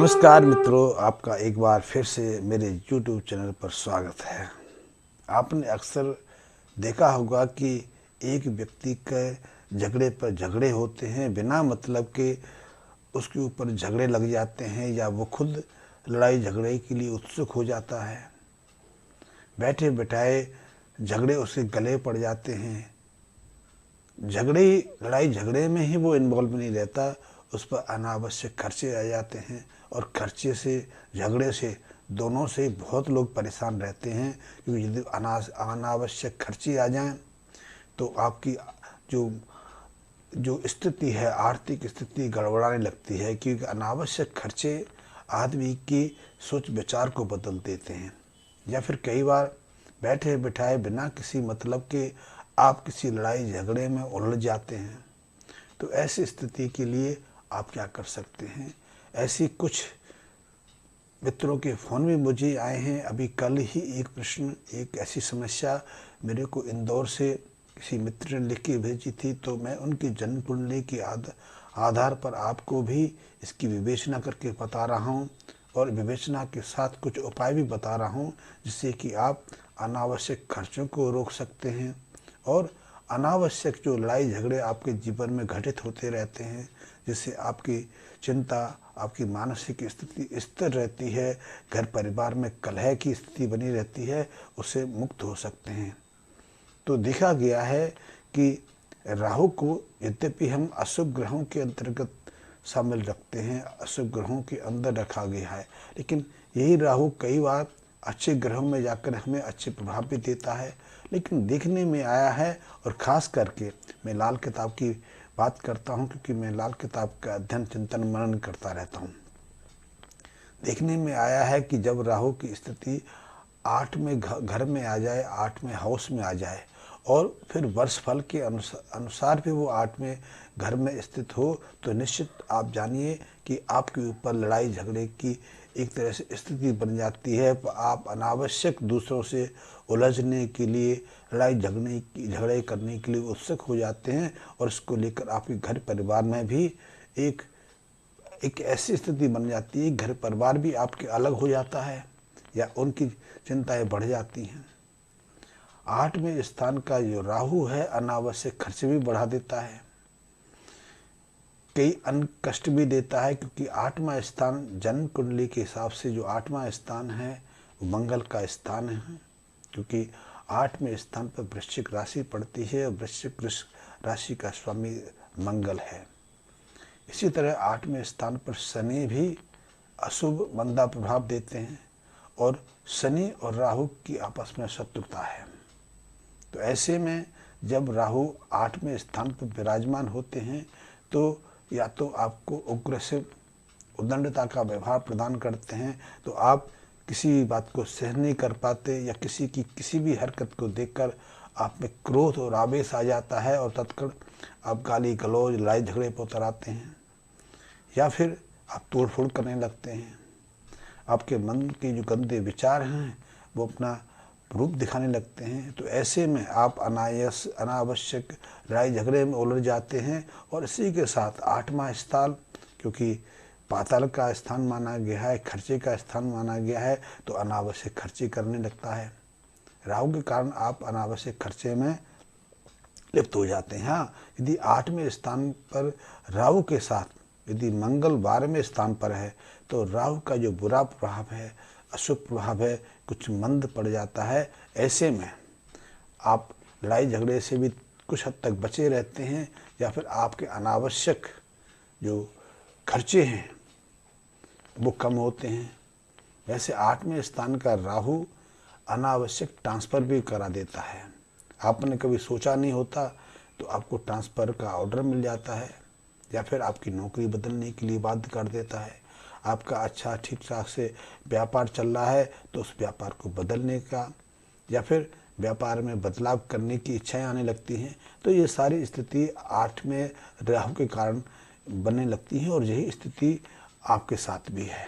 नमस्कार मित्रों, आपका एक बार फिर से मेरे YouTube चैनल पर स्वागत है। आपने अक्सर देखा होगा कि एक व्यक्ति के झगड़े पर झगड़े होते हैं, बिना मतलब के उसके ऊपर झगड़े लग जाते हैं या वो खुद लड़ाई झगड़े के लिए उत्सुक हो जाता है। बैठे बिठाए झगड़े उसके गले पड़ जाते हैं। लड़ाई झगड़े में ही वो इन्वॉल्व नहीं रहता, उस पर अनावश्यक खर्चे आ जाते हैं और खर्चे से, झगड़े से, दोनों से बहुत लोग परेशान रहते हैं। क्योंकि यदि अनावश्यक खर्चे आ जाएं तो आपकी जो जो स्थिति है, आर्थिक स्थिति गड़बड़ाने लगती है। क्योंकि अनावश्यक खर्चे आदमी की सोच विचार को बदल देते हैं। या फिर कई बार बैठे बिठाए बिना किसी मतलब के आप किसी लड़ाई झगड़े में उलझ जाते हैं। तो ऐसी स्थिति के लिए आप क्या कर सकते हैं? ऐसी कुछ मित्रों के फ़ोन में मुझे आए हैं। अभी कल ही एक प्रश्न, एक ऐसी समस्या मेरे को इंदौर से किसी मित्र ने लिख के भेजी थी। तो मैं उनकी जन्म कुंडली के आधार पर आपको भी इसकी विवेचना करके बता रहा हूँ और विवेचना के साथ कुछ उपाय भी बता रहा हूँ, जिससे कि आप अनावश्यक खर्चों को रोक सकते हैं और अनावश्यक जो लड़ाई झगड़े आपके जीवन में घटित होते रहते हैं, जिससे आपकी चिंता, आपकी मानसिक स्थिति स्थिर रहती है, घर परिवार में कलह की स्थिति बनी रहती है, उससे मुक्त हो सकते हैं। तो देखा गया है कि राहु को यद्यपि हम अशुभ ग्रहों के अंतर्गत शामिल रखते हैं, अशुभ ग्रहों के अंदर रखा गया है, लेकिन यही राहु कई बार अच्छे ग्रहों में जाकर हमें अच्छे प्रभाव भी देता है। लेकिन देखने में आया है, और ख़ास करके मैं लाल किताब की बात करता हूँ, क्योंकि मैं लाल किताब का अध्ययन चिंतन मनन करता रहता हूँ। देखने में आया है कि जब राहु की स्थिति 8 में घर में आ जाए, 8 में हाउस में आ जाए, और फिर वर्षफल के अनुसार भी वो 8 में घर में स्थित हो, तो निश्चित आप जानिए कि आपके ऊपर लड़ाई झगड़े की एक तरह से स्थिति बन जाती है। आप अनावश्यक दूसरों से उलझने के लिए, झगड़े करने के लिए उत्सुक हो जाते हैं, और इसको लेकर आपके घर परिवार में भी एक ऐसी स्थिति बन जाती है, घर परिवार भी आपके अलग हो जाता है या उनकी चिंताएं बढ़ जाती हैं। 8वें स्थान का जो राहु है, अनावश्यक खर्च भी बढ़ा देता है, कई अन्य कष्ट भी देता है। क्योंकि 8वां स्थान जन्म कुंडली के हिसाब से जो 8वां स्थान है वो मंगल का स्थान है। क्योंकि 8वें स्थान पर वृश्चिक राशि पड़ती है, और वृश्चिक राशि का स्वामी मंगल है। इसी तरह 8वें स्थान पर शनि भी अशुभ मंदा प्रभाव देते हैं, और शनि और राहु की आपस में शत्रुता है। तो ऐसे में जब राहु 8वें स्थान पर विराजमान होते हैं, तो या तो आपको उग्र से उदंडता का व्यवहार प्रदान करते हैं, तो आप किसी भी बात को सहन नहीं कर पाते, या किसी की किसी भी हरकत को देखकर आप में क्रोध और आवेश आ जाता है, और तत्काल आप गाली गलौज, लड़ाई झगड़े पर उतर आते हैं, या फिर आप तोड़ फोड़ करने लगते हैं। आपके मन के जो गंदे विचार हैं वो अपना रूप दिखाने लगते हैं। तो ऐसे में आप अनावश्यक लड़ाई झगड़े में उलझ जाते हैं। और इसी के साथ 8वां स्थान, क्योंकि पाताल का स्थान माना गया है, खर्चे का स्थान माना गया है, तो अनावश्यक खर्चे करने लगता है। राहु के कारण आप अनावश्यक खर्चे में लिप्त हो जाते हैं। हाँ, यदि 8वें स्थान पर राहु के साथ यदि मंगल 12वें स्थान पर है, तो राहु का जो बुरा प्रभाव है, अशुभ प्रभाव है, कुछ मंद पड़ जाता है। ऐसे में आप लड़ाई झगड़े से भी कुछ हद तक बचे रहते हैं, या फिर आपके अनावश्यक जो खर्चे हैं वो कम होते हैं। वैसे 8वें स्थान का राहु अनावश्यक ट्रांसफ़र भी करा देता है। आपने कभी सोचा नहीं होता, तो आपको ट्रांसफ़र का ऑर्डर मिल जाता है, या फिर आपकी नौकरी बदलने के लिए बाध्य कर देता है। आपका अच्छा ठीक ठाक से व्यापार चल रहा है, तो उस व्यापार को बदलने का, या फिर व्यापार में बदलाव करने की इच्छाएं आने लगती हैं। तो ये सारी स्थिति 8वें राहु के कारण बनने लगती हैं, और यही स्थिति आपके साथ भी है।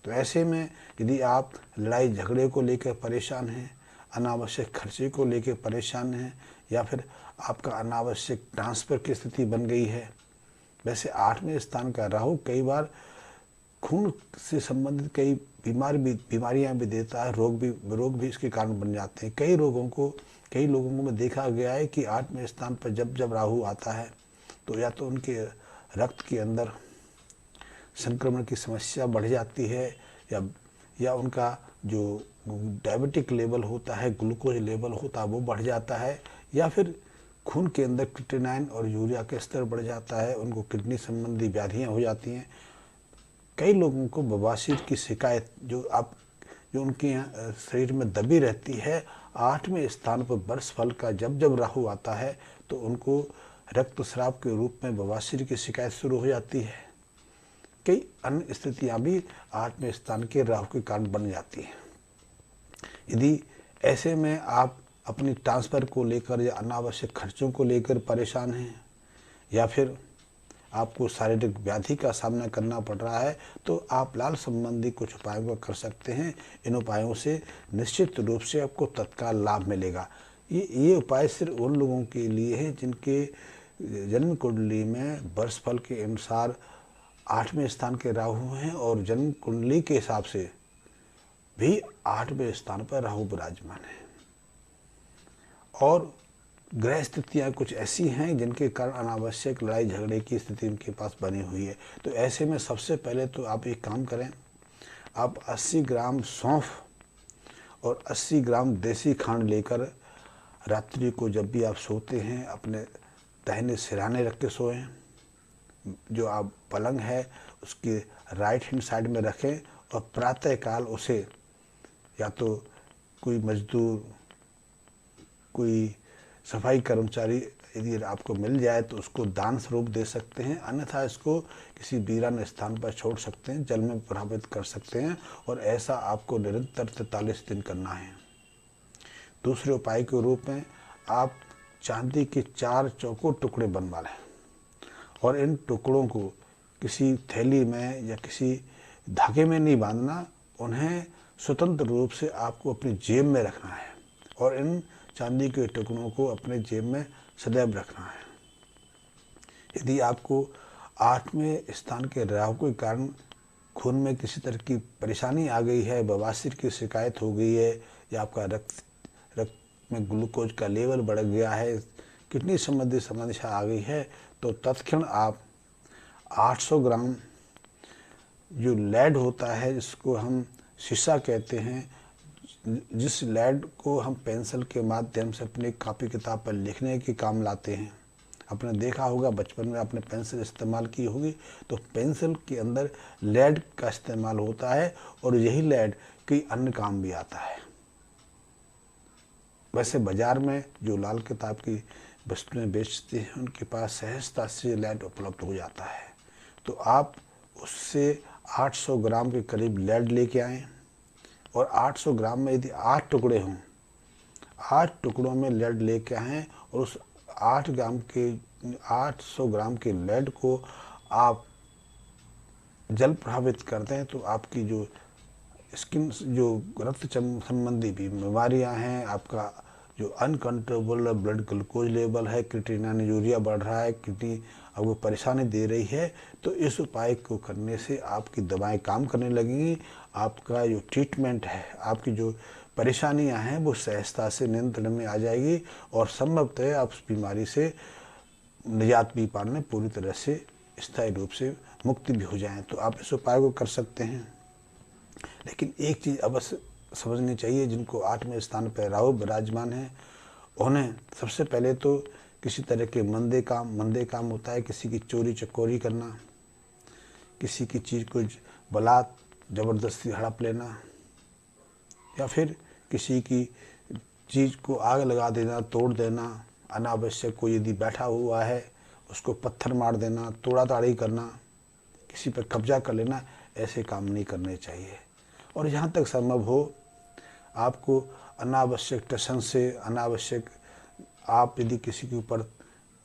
तो ऐसे में यदि आप लड़ाई झगड़े को लेकर परेशान हैं, अनावश्यक खर्चे को लेकर परेशान हैं, या फिर आपका अनावश्यक ट्रांसफ़र की स्थिति बन गई है। वैसे 8वें स्थान का राहु कई बार खून से संबंधित कई बीमारियां भी देता है, रोग भी इसके कारण बन जाते हैं। कई लोगों को मैं देखा गया है कि 8वें स्थान पर जब जब राहु आता है तो या तो उनके रक्त के अंदर संक्रमण की समस्या बढ़ जाती है, या उनका जो डायबिटिक लेवल होता है, ग्लूकोज लेवल होता है, वो बढ़ जाता है, या फिर खून के अंदर क्रिएटिनिन और यूरिया का स्तर बढ़ जाता है, उनको किडनी संबंधी व्याधियां हो जाती हैं। कई लोगों को बवासीर की शिकायत जो उनके शरीर में दबी रहती है, 8वें स्थान पर वर्षफल का जब जब राहु आता है तो उनको रक्तस्राव के रूप में बवासीर की शिकायत शुरू हो जाती है। कई अन्य स्थितियां भी 8वें स्थान के राहु के कारण बन जाती हैं। यदि ऐसे में आप अपनी ट्रांसफ़र को लेकर या अनावश्यक खर्चों को लेकर परेशान हैं, या फिर आपको शारीरिक व्याधि का सामना करना पड़ रहा है, तो आप लाल संबंधी कुछ उपायों कर सकते हैं। इन उपायों से निश्चित रूप से आपको तत्काल लाभ मिलेगा। ये उपाय सिर्फ उन लोगों के लिए है जिनके जन्म कुंडली में वर्षफल के अनुसार 8वें स्थान के राहु हैं और जन्म कुंडली के हिसाब से भी 8वें स्थान पर राहु विराजमान है, और ग्रह स्थितियाँ कुछ ऐसी हैं जिनके कारण अनावश्यक लड़ाई झगड़े की स्थिति उनके पास बनी हुई है। तो ऐसे में सबसे पहले तो आप एक काम करें, आप 80 ग्राम सौंफ और 80 ग्राम देसी खांड लेकर रात्रि को जब भी आप सोते हैं अपने दाहिने सिरहाने रख के सोएं। जो आप पलंग है उसके राइट हैंड साइड में रखें, और प्रातःकाल उसे या तो कोई मजदूर, कोई सफाई कर्मचारी यदि आपको मिल जाए तो उसको दान स्वरूप दे सकते हैं, अन्यथा इसको किसी वीरान स्थान पर छोड़ सकते हैं, जल में प्रभावित कर सकते हैं, और ऐसा आपको निरंतर 43 दिन करना है। दूसरे उपाय के रूप में आप चांदी के 4 चौकोर टुकड़े बनवा लें, और इन टुकड़ों को किसी थैली में या किसी धागे में नहीं बांधना, उन्हें स्वतंत्र रूप से आपको अपनी जेब में रखना है, और इन चांदी के टुकड़ों को अपने जेब में सदैव रखना है। यदि आपको 8वें स्थान के राहु के कारण खून में किसी तरह की परेशानी आ गई है, बवासीर की शिकायत हो गई है, या आपका रक्त में ग्लूकोज का लेवल बढ़ गया है, किडनी संबंधी समस्या आ गई है, तो तत्क्षण आप 800 ग्राम जो लेड होता है, जिसको हम शीशा कहते हैं, जिस लेड को हम पेंसिल के माध्यम से अपने कॉपी किताब पर लिखने के काम लाते हैं। आपने देखा होगा बचपन में आपने पेंसिल इस्तेमाल की होगी, तो पेंसिल के अंदर लेड का इस्तेमाल होता है, और यही लेड कई अन्य काम भी आता है। वैसे बाजार में जो लाल किताब की वस्तुएं बेचते हैं उनके पास सहजता से लेड उपलब्ध हो जाता है। तो आप उससे 800 ग्राम के करीब लेड लेके आएँ, और 800 ग्राम में यदि 8 टुकड़े हों, 8 टुकड़ों में लेड लेके आएँ, और उस 800 ग्राम के लेड को आप जल प्रभावित करते हैं, तो आपकी जो स्किन, जो रक्त संबंधी भी बीमारियां हैं, आपका जो अनकंट्रोलेबल ब्लड ग्लूकोज लेवल है, क्रिएटिनिन यूरिया बढ़ रहा है, किडनी आपको परेशानी दे रही है, तो इस उपाय को करने से आपकी दवाएं काम करने लगेंगी। आपका जो ट्रीटमेंट है, आपकी जो परेशानियां हैं, वो सहजता से नियंत्रण में आ जाएगी, और संभवतः आप उस बीमारी से निजात भी पाने पूरी तरह से स्थायी रूप से मुक्ति भी हो जाएं। तो आप इस उपाय को कर सकते हैं। लेकिन एक चीज़ अवश्य समझनी चाहिए, जिनको 8वें स्थान पर राहु विराजमान है, उन्हें सबसे पहले तो किसी तरह के मंदे काम होता है, किसी की चोरी चकोरी करना, किसी की चीज़ को बलात् ज़बरदस्ती हड़प लेना, या फिर किसी की चीज़ को आग लगा देना, तोड़ देना, अनावश्यक कोई यदि बैठा हुआ है उसको पत्थर मार देना, तोड़ा ताड़ी करना, किसी पर कब्जा कर लेना, ऐसे काम नहीं करने चाहिए। और जहाँ तक संभव हो, आपको अनावश्यक टशन से, अनावश्यक आप यदि किसी के ऊपर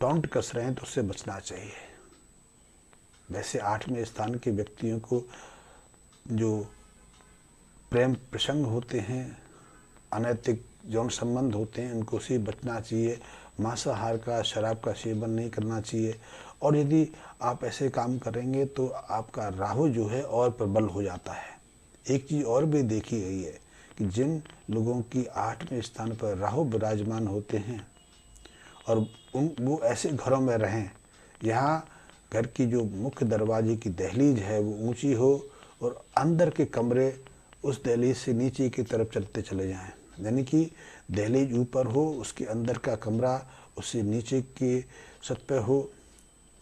टॉन्ट कस रहे हैं तो उससे बचना चाहिए। वैसे 8वें स्थान के व्यक्तियों को जो प्रेम प्रसंग होते हैं, अनैतिक यौन संबंध होते हैं, उनको से बचना चाहिए। मांसाहार का, शराब का सेवन नहीं करना चाहिए, और यदि आप ऐसे काम करेंगे तो आपका राहु जो है और प्रबल हो जाता है। एक चीज़ और भी देखी गई है कि जिन लोगों की 8वें स्थान पर राहु विराजमान होते हैं और वो ऐसे घरों में रहें यहाँ घर की जो मुख्य दरवाजे की दहलीज है वो ऊंची हो और अंदर के कमरे उस दहलीज से नीचे की तरफ चलते चले जाएं, यानी कि दहलीज ऊपर हो, उसके अंदर का कमरा उससे नीचे के छत पे हो,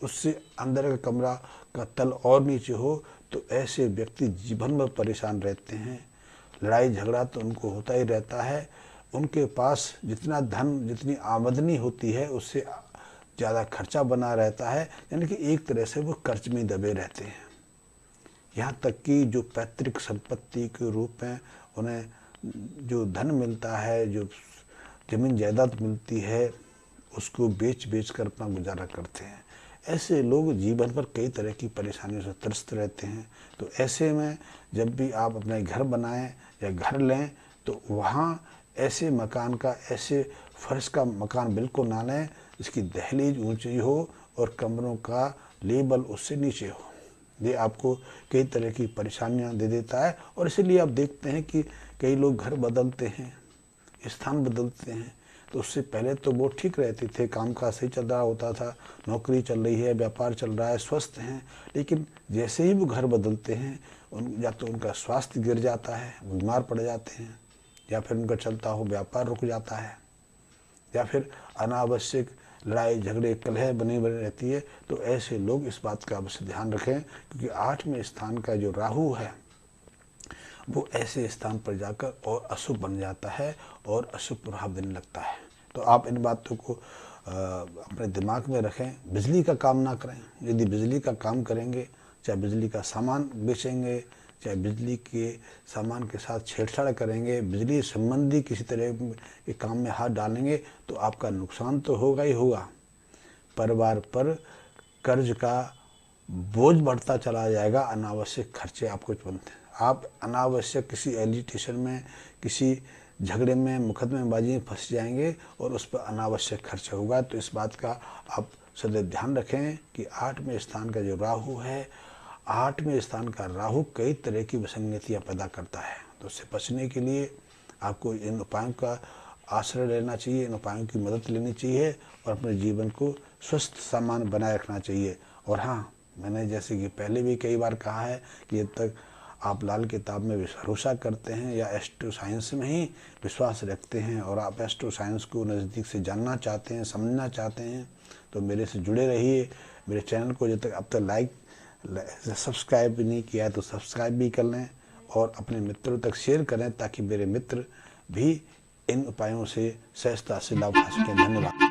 उससे अंदर का कमरा का तल और नीचे हो, तो ऐसे व्यक्ति जीवन भर परेशान रहते हैं। लड़ाई झगड़ा तो उनको होता ही रहता है। उनके पास जितना धन, जितनी आमदनी होती है उससे ज़्यादा खर्चा बना रहता है, यानी कि एक तरह से वो कर्ज में दबे रहते हैं। यहाँ तक कि जो पैतृक संपत्ति के रूप में उन्हें जो धन मिलता है, जो जमीन जायदाद मिलती है, उसको बेच बेच कर अपना गुजारा करते हैं। ऐसे लोग जीवन पर कई तरह की परेशानियों से त्रस्त रहते हैं। तो ऐसे में जब भी आप अपने घर बनाएं या घर लें तो वहाँ ऐसे मकान का, ऐसे फर्श का मकान बिल्कुल ना लें जिसकी दहलीज ऊंची हो और कमरों का लेवल उससे नीचे हो। ये आपको कई तरह की परेशानियां दे देता है और इसीलिए आप देखते हैं कि कई लोग घर बदलते हैं, स्थान बदलते हैं, तो उससे पहले तो वो ठीक रहते थे, काम काज सही चल रहा होता था, नौकरी चल रही है, व्यापार चल रहा है, स्वस्थ हैं, लेकिन जैसे ही वो घर बदलते हैं या तो उनका स्वास्थ्य गिर जाता है, बीमार पड़ जाते हैं, या फिर उनका चलता हो व्यापार रुक जाता है, या फिर अनावश्यक लड़ाई झगड़े कलह बनी रहती है। तो ऐसे लोग इस बात का अवश्य ध्यान रखें, क्योंकि 8वें स्थान का जो राहु है वो ऐसे स्थान पर जाकर और अशुभ बन जाता है और अशुभ प्रभाव देने लगता है। तो आप इन बातों को अपने दिमाग में रखें। बिजली का काम ना करें। यदि बिजली का काम करेंगे, चाहे बिजली का सामान बेचेंगे, चाहे बिजली के सामान के साथ छेड़छाड़ करेंगे, बिजली संबंधी किसी तरह के काम में हाथ डालेंगे, तो आपका नुकसान तो होगा ही होगा। परिवार पर कर्ज का बोझ बढ़ता चला जाएगा, अनावश्यक खर्चे आपको बनते हैं। आप अनावश्यक किसी एलिटेशन में, किसी झगड़े में, मुकदमेबाजी में फंस जाएंगे और उस पर अनावश्यक खर्च होगा। तो इस बात का आप सदैव ध्यान रखें कि 8वें स्थान का जो राहु है, 8वें स्थान का राहु कई तरह की विसंगतियाँ पैदा करता है। तो उससे बचने के लिए आपको इन उपायों का आश्रय लेना चाहिए, इन उपायों की मदद लेनी चाहिए और अपने जीवन को स्वस्थ सामान बनाए रखना चाहिए। और हाँ, मैंने जैसे कि पहले भी कई बार कहा है कि जब तक आप लाल किताब में भरोसा करते हैं या एस्ट्रो साइंस में ही विश्वास रखते हैं और आप एस्ट्रो साइंस को नज़दीक से जानना चाहते हैं, समझना चाहते हैं, तो मेरे से जुड़े रहिए। मेरे चैनल को जब तक अब तक लाइक सब्सक्राइब भी नहीं किया तो सब्सक्राइब भी कर लें और अपने मित्रों तक शेयर करें, ताकि मेरे मित्र भी इन उपायों से सहजता से लाभ उठा सकें। धन्यवाद।